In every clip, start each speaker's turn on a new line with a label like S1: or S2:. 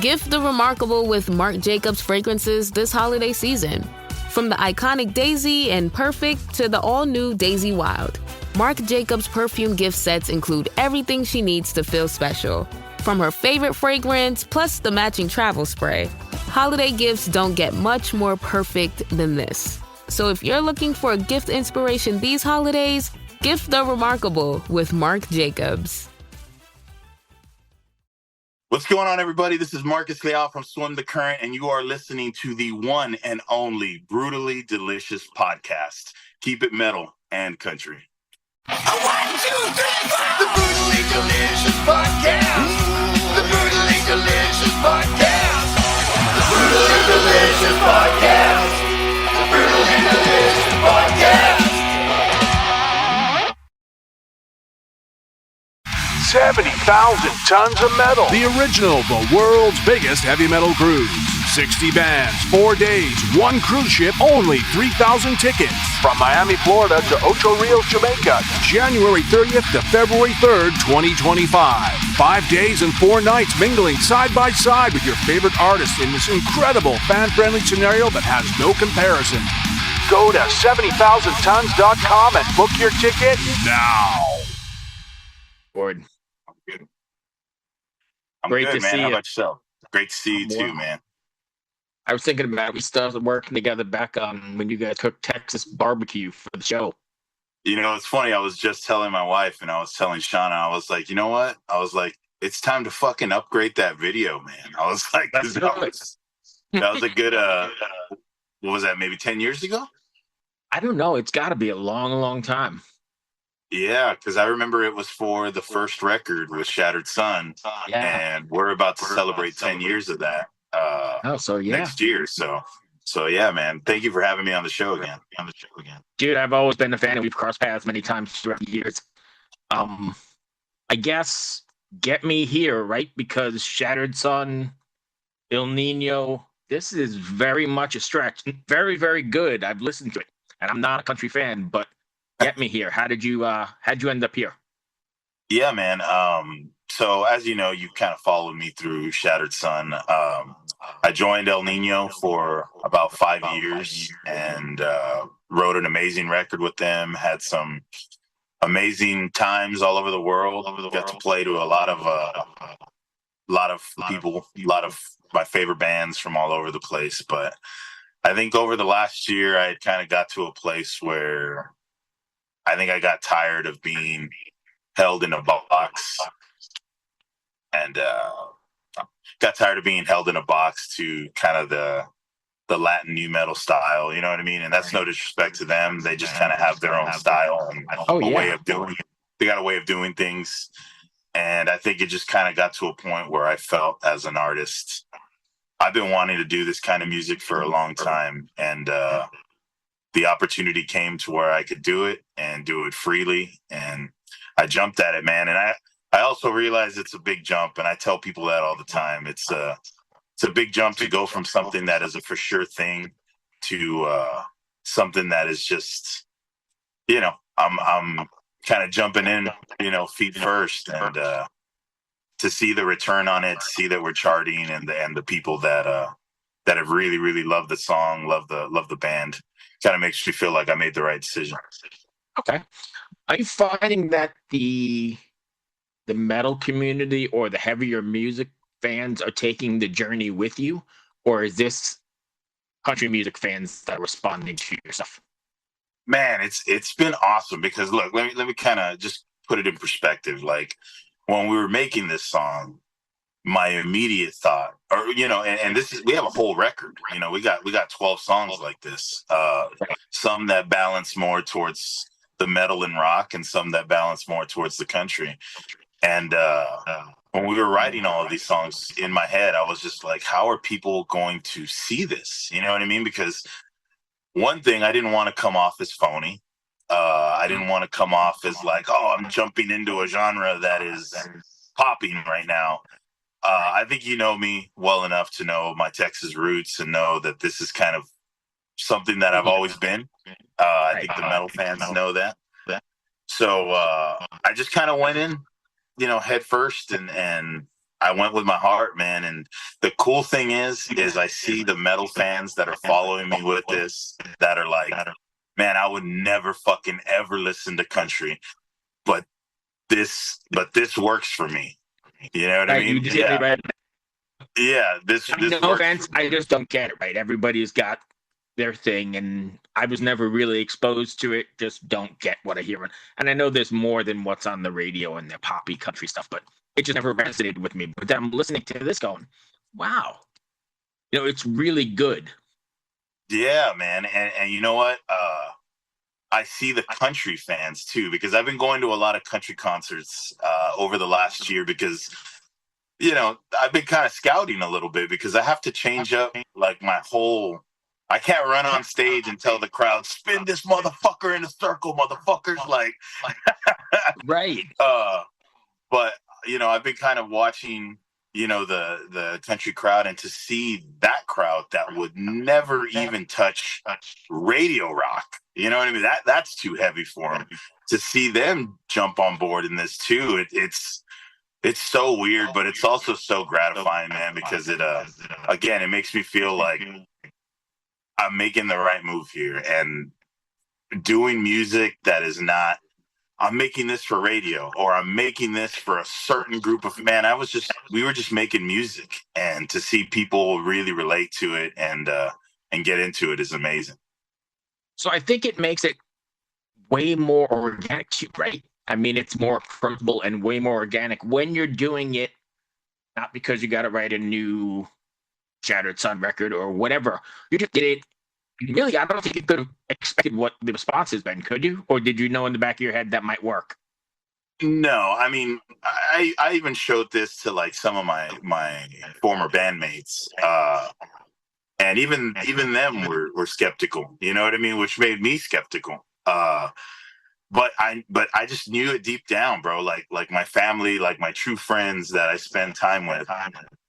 S1: Gift the remarkable with Marc Jacobs fragrances this holiday season. From the iconic Daisy and Perfect to the all-new Daisy Wild, Marc Jacobs perfume gift sets include everything she needs to feel special. From her favorite fragrance, plus the matching travel spray, holiday gifts don't get much more perfect than this. So if you're looking for a gift inspiration these holidays, gift the remarkable with Marc Jacobs.
S2: What's going on, everybody? This is Marcus Leal from Swim the Current, and you are listening to the one and only Brutally Delicious podcast. Keep it metal and country.
S3: 1, 2, 3, 4! The Brutally Delicious podcast! The Brutally Delicious podcast! The Brutally Delicious podcast! The Brutally Delicious podcast!
S4: 70,000 tons of metal. The original, the world's biggest heavy metal cruise. 60 bands, 4 days, 1 cruise ship, only 3,000 tickets. From Miami, Florida to Ocho Rios, Jamaica, January 30th to February 3rd, 2025. 5 days and 4 nights mingling side by side with your favorite artists in this incredible fan-friendly scenario that has no comparison. Go to 70,000tons.com and book your ticket now.
S5: Board.
S2: I'm
S5: Great
S2: good,
S5: to
S2: man.
S5: see
S2: How
S5: you.
S2: about yourself? Great to see you too, man.
S5: I was thinking about we started working together back when you guys cooked Texas barbecue for the show.
S2: You know, it's funny. I was just telling my wife, and I was telling Shauna, I was like, you know what? I was like, it's time to fucking upgrade that video, man. I was like, that was a good, what was that, maybe 10 years ago?
S5: I don't know. It's got to be a long, long time.
S2: Yeah, because I remember it was for the first record with Shattered Sun, and we're about to celebrate 10 years of that next year. So yeah, man. Thank you for having me on the show again.
S5: Dude, I've always been a fan, and we've crossed paths many times throughout the years. I guess Get Me Here, right? Because Shattered Sun, El Nino, this is very much a stretch. Very, very good. I've listened to it, and I'm not a country fan, but Get Me Here. How'd you end up here?
S2: Yeah, man. So as you know, you kind of followed me through Shattered Sun. I joined El Nino for about 5 years and wrote an amazing record with them. Had some amazing times all over the world. Got to play to a lot of people, a lot of my favorite bands from all over the place. But I think over the last year, I kind of got to a place where I think I got tired of being held in a box, and got tired of being held in a box to kind of the Latin nu metal style. You know what I mean? And that's no disrespect to them. They just kind of have their own style and a way of doing it. They got a way of doing things. And I think it just kind of got to a point where I felt as an artist, I've been wanting to do this kind of music for a long time. And, the opportunity came to where I could do it and do it freely. And I jumped at it, man. And I also realized it's a big jump. And I tell people that all the time. It's a big jump to go from something that is a for sure thing to something that is just, you know, I'm kind of jumping in, you know, feet first, and to see the return on it, see that we're charting, and the people that have really, really loved the song, love the band, kind of makes me feel like I made the right decision.
S5: Okay. Are you finding that the metal community or the heavier music fans are taking the journey with you, or is this country music fans that are responding to your stuff?
S2: Man, it's been awesome because look, let me kind of just put it in perspective. Like when we were making this song, my immediate thought, or you know, and this is, we have a whole record. You know, we got 12 songs like this. Some that balance more towards the metal and rock, and some that balance more towards the country. And when we were writing all of these songs, in my head, I was just like, how are people going to see this? You know what I mean? Because one thing, I didn't want to come off as phony. I didn't want to come off as like, oh, I'm jumping into a genre that is popping right now. I think you know me well enough to know my Texas roots and know that this is kind of something that I've always been. I think the metal fans know that. So I just kind of went in, you know, head first, and I went with my heart, man. And the cool thing is I see the metal fans that are following me with this that are like, man, I would never fucking ever listen to country, but this works for me. You know what I mean?
S5: You just hit me right.
S2: Yeah, this
S5: No
S2: works.
S5: offense, I just don't get it, right? Everybody's got their thing, and I was never really exposed to it. Just don't get what I hear. And I know there's more than what's on the radio and the poppy country stuff, but it just never resonated with me. But then I'm listening to this going, wow, it's really good.
S2: Yeah, man. And you know what? I see the country fans too, because I've been going to a lot of country concerts over the last year because, I've been kind of scouting a little bit because I have to change up like my whole. I can't run on stage and tell the crowd, spin this motherfucker in a circle, motherfuckers. Like,
S5: right.
S2: But I've been kind of watching, the country crowd, and to see that crowd that would never even touch radio rock, you know what I mean? That's too heavy for them. To see them jump on board in this too, it's so weird, but it's also so gratifying, man, because it again, it makes me feel like I'm making the right move here and doing music that is not, I'm making this for radio, or I'm making this for a certain group of, man, we were just making music, and to see people really relate to it and get into it is amazing.
S5: So I think it makes it way more organic, right? I mean, it's more approachable and way more organic when you're doing it, not because you got to write a new Shattered Sun record or whatever. You just did it. Really, I don't think you could have expected what the response has been, could you? Or did you know in the back of your head that might work?
S2: No, I mean, I even showed this to like some of my former bandmates, and even them were skeptical. You know what I mean? Which made me skeptical. But I just knew it deep down, bro. Like my family, like my true friends that I spend time with.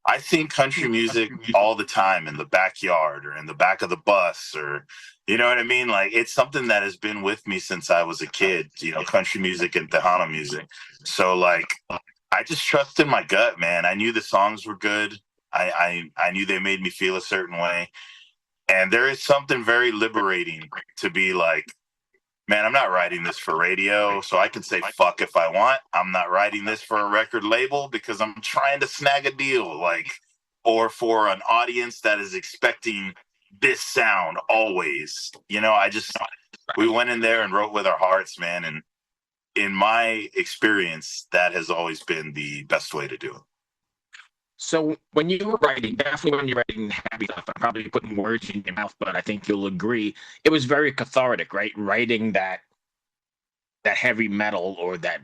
S2: I sing country music all the time in the backyard or in the back of the bus, or, you know what I mean? Like, it's something that has been with me since I was a kid, country music and Tejano music. So like, I just trusted my gut, man. I knew the songs were good. I knew they made me feel a certain way. And there is something very liberating to be like, man, I'm not writing this for radio, so I can say fuck if I want. I'm not writing this for a record label because I'm trying to snag a deal, or for an audience that is expecting this sound always. We went in there and wrote with our hearts, man. And in my experience, that has always been the best way to do it.
S5: So when you were writing, definitely when you're writing happy stuff, I'm probably putting words in your mouth, but I think you'll agree, it was very cathartic, right? Writing that heavy metal or that,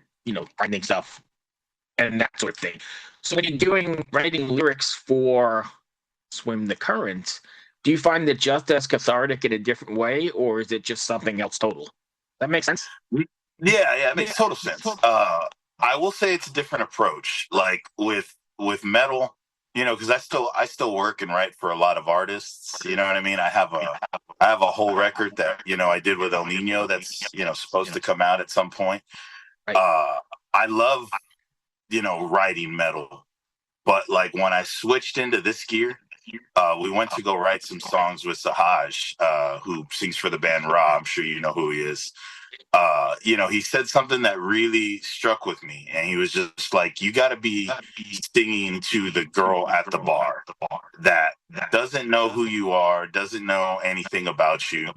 S5: writing stuff and that sort of thing. So when you're writing lyrics for Swim the Current, do you find it just as cathartic in a different way, or is it just something else total? That makes sense?
S2: Yeah, it makes total sense. I will say it's a different approach. Like with metal, because I still work and write for a lot of artists. You know what I mean? I have a whole record that I did with El Nino that's supposed to come out at some point. Right. I love writing metal, but like when I switched into this gear, we went to go write some songs with Sahaj, who sings for the band Ra. I'm sure you know who he is. He said something that really struck with me, and he was just like, you got to be singing to the girl at the bar that doesn't know who you are, doesn't know anything about you.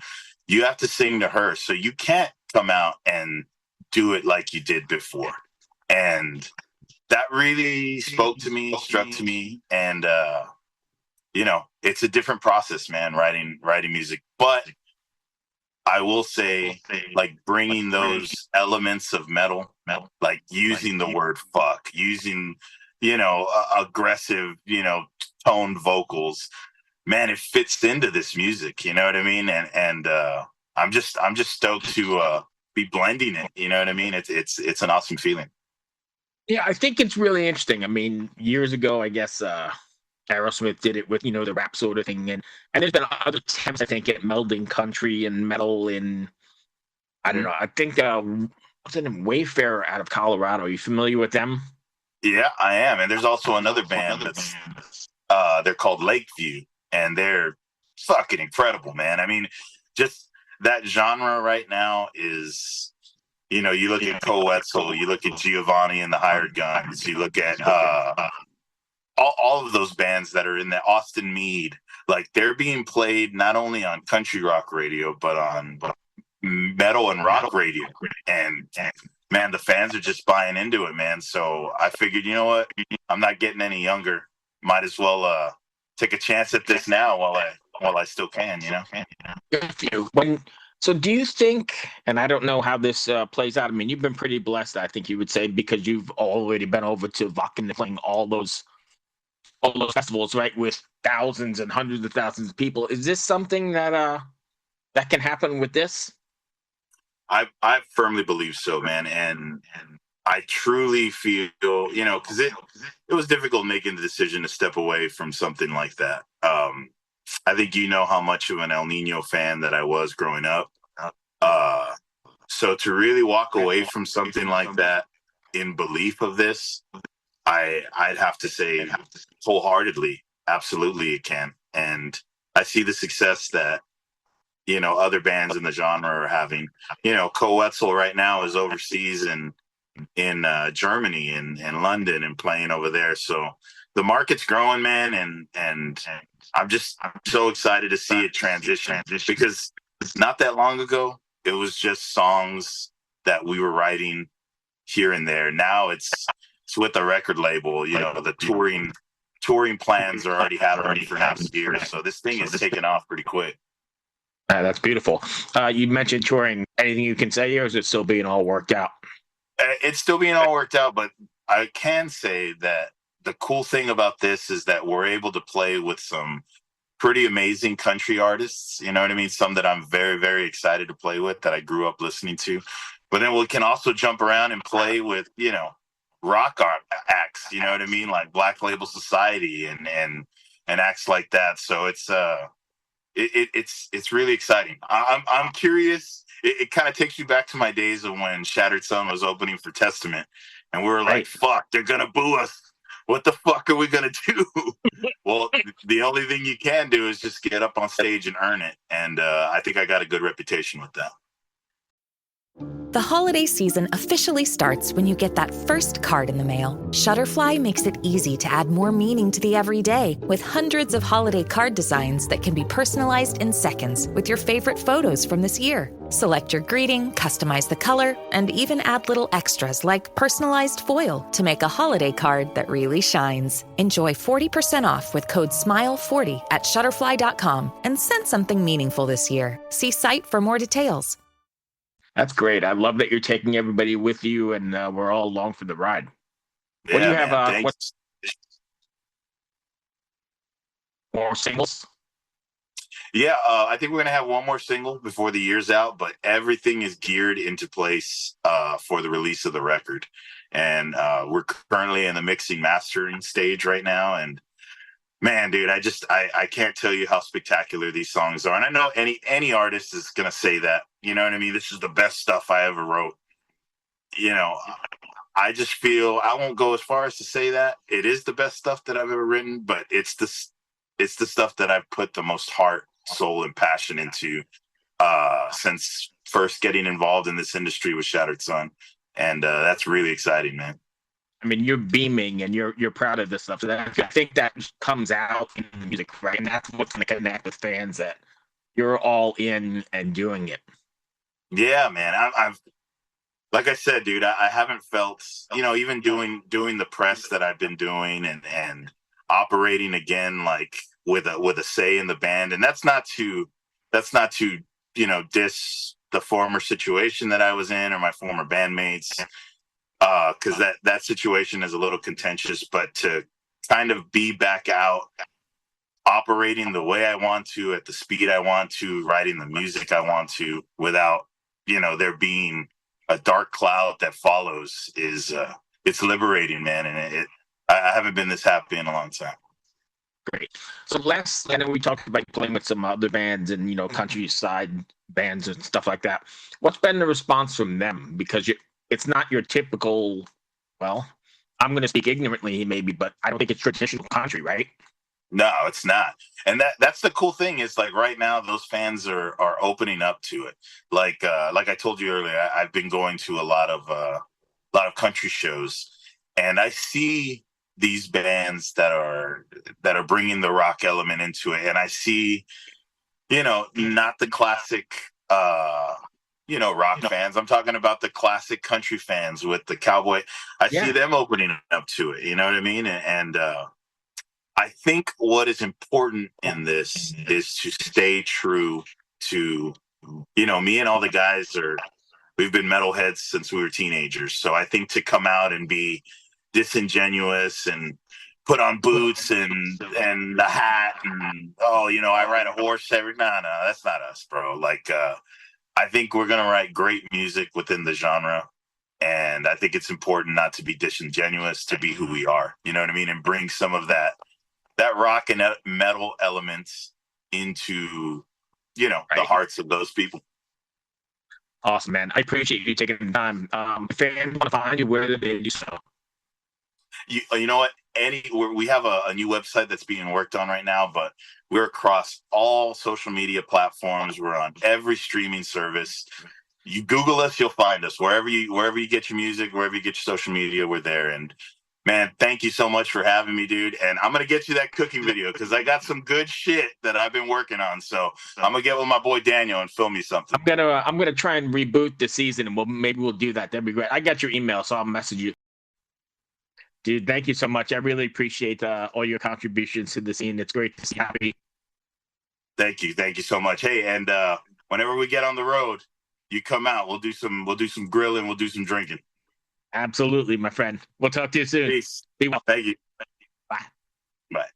S2: You have to sing to her. So you can't come out and do it like you did before. And that really spoke to me, struck to me. And, it's a different process, man, writing music. But I will say, like, bringing those elements of metal, like using the word fuck, using, aggressive, toned vocals, man, it fits into this music, you know what I mean? And I'm just stoked to be blending it, you know what I mean? It's an awesome feeling.
S5: Yeah, I think it's really interesting. I mean, years ago, I guess, Aerosmith did it with, the rap sort of thing. And there's been other attempts, I think, at melding country and metal in, I don't know, I think, what's it, Wayfarer out of Colorado. Are you familiar with them?
S2: Yeah, I am. And there's also another band that's they're called Lakeview, and they're fucking incredible, man. I mean, just that genre right now is, you look at Coetzel, you look at Giovanni and the Hired Guns, you look at all of those bands that are in the Austin Mead, like they're being played not only on country rock radio, but on metal and rock radio. And man, the fans are just buying into it, man. So I figured, you know what? I'm not getting any younger. Might as well take a chance at this now while I still can, you know.
S5: Good for you. So do you think, and I don't know how this plays out. I mean, you've been pretty blessed, I think you would say, because you've already been over to Wacken playing all those festivals, right, with thousands and hundreds of thousands of people. Is this something that can happen with this?
S2: I firmly believe so, man, and I truly feel, because it was difficult making the decision to step away from something like that. I think you know how much of an El Nino fan that I was growing up. So to really walk away from something like that in belief of this, I'd have to say wholeheartedly, absolutely it can. And I see the success that, other bands in the genre are having. Coetzel right now is overseas in Germany and London and playing over there. So the market's growing, man, and I'm so excited to see it transition, because not that long ago it was just songs that we were writing here and there. Now it's with a record label. The touring plans are already happening for next year. So this thing is taking off pretty quick.
S5: That's beautiful. You mentioned touring. Anything you can say here, or is it still being all worked out?
S2: It's still being all worked out, but I can say that the cool thing about this is that we're able to play with some pretty amazing country artists. You know what I mean? Some that I'm very, very excited to play with, that I grew up listening to. But then we can also jump around and play with, rock acts. You know what I mean? Like Black Label Society and acts like that. So it's really exciting. I'm curious. It kind of takes you back to my days of when Shattered Sun was opening for Testament, and we were like, "Fuck, they're gonna boo us. What the fuck are we gonna do?" Well, the only thing you can do is just get up on stage and earn it, and I think I got a good reputation with that.
S6: The holiday season officially starts when you get that first card in the mail. Shutterfly makes it easy to add more meaning to the everyday with hundreds of holiday card designs that can be personalized in seconds with your favorite photos from this year. Select your greeting, customize the color, and even add little extras like personalized foil to make a holiday card that really shines. Enjoy 40% off with code SMILE40 at Shutterfly.com and send something meaningful this year. See site for more details.
S5: That's great. I love that you're taking everybody with you, and we're all along for the ride.
S2: Yeah,
S5: what do you have?
S2: Man,
S5: What's more singles?
S2: Yeah, I think we're going to have one more single before the year's out, but everything is geared into place for the release of the record. And we're currently in the mixing mastering stage right now. And man, dude, I can't tell you how spectacular these songs are. And I know any artist is going to say that, you know what I mean? This is the best stuff I ever wrote. I just feel, I won't go as far as to say that it is the best stuff that I've ever written, but it's the stuff that I've put the most heart, soul, and passion into since first getting involved in this industry with Shattered Sun. And that's really exciting, man.
S5: I mean, you're beaming and you're proud of this stuff. So I think that comes out in the music, right? And that's what's going to connect with fans, that you're all in and doing it.
S2: Yeah, man. I've like I said, dude, I haven't felt, even doing the press that I've been doing and operating again, like with a say in the band. And that's not to diss the former situation that I was in or my former bandmates. Because that situation is a little contentious, but to kind of be back out, operating the way I want to, at the speed I want to, writing the music I want to, without, there being a dark cloud that follows, is it's liberating, man. And I haven't been this happy in a long time.
S5: Great. So I know we talked about playing with some other bands and, countryside bands and stuff like that. What's been the response from them? Because it's not your typical, well, I'm going to speak ignorantly, maybe, but I don't think it's traditional country, right?
S2: No, it's not. And that's the cool thing is like right now those fans are opening up to it. Like I told you earlier, I've been going to a lot of country shows, and I see these bands that are bringing the rock element into it, and I see, not the classic rock fans. I'm talking about the classic country fans with the cowboy. I see them opening up to it. You know what I mean? And I think what is important in this is to stay true to, me and all the guys we've been metalheads since we were teenagers. So I think to come out and be disingenuous and put on boots and the hat and, I ride a horse no, that's not us, bro. Like, I think we're going to write great music within the genre. And I think it's important not to be disingenuous, to be who we are, you know what I mean? And bring some of that rock and metal elements into, the hearts of those people.
S5: Awesome, man. I appreciate you taking the time. If fans want to find you, where do they do so?
S2: You know what? We have a new website that's being worked on right now, but we're across all social media platforms. We're on every streaming service. You Google us, you'll find us. Wherever you get your music, wherever you get your social media, we're there. And man, thank you so much for having me, dude. And I'm going to get you that cooking video because I got some good shit that I've been working on. So I'm going to get with my boy Daniel and film me something.
S5: I'm gonna try and reboot the season, and maybe we'll do that. That'd be great. I got your email, so I'll message you. Dude, thank you so much. I really appreciate all your contributions to the scene. It's great to see you happy.
S2: Thank you so much. Hey, and whenever we get on the road, you come out. We'll do some grilling. We'll do some drinking.
S5: Absolutely, my friend. We'll talk to you soon.
S2: Peace.
S5: Be well.
S2: Thank you.
S5: Bye.
S2: Bye.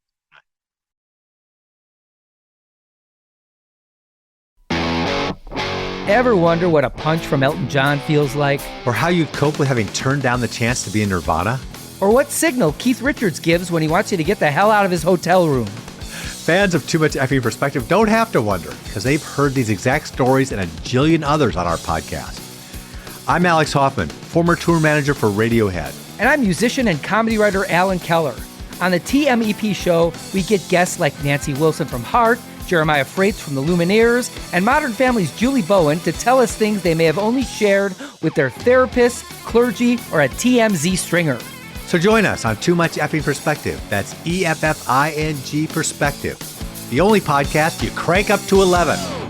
S7: Ever wonder what a punch from Elton John feels like?
S8: Or how you'd cope with having turned down the chance to be in Nirvana?
S7: Or what signal Keith Richards gives when he wants you to get the hell out of his hotel room?
S8: Fans of Too Much Effing Perspective don't have to wonder, because they've heard these exact stories and a jillion others on our podcast. I'm Alex Hoffman, former tour manager for Radiohead.
S7: And I'm musician and comedy writer Alan Keller. On the TMEP show, we get guests like Nancy Wilson from Heart, Jeremiah Freites from the Lumineers, and Modern Family's Julie Bowen to tell us things they may have only shared with their therapist, clergy, or a TMZ stringer.
S8: So join us on Too Much Effing Perspective. That's EFFING Perspective. The only podcast you crank up to 11.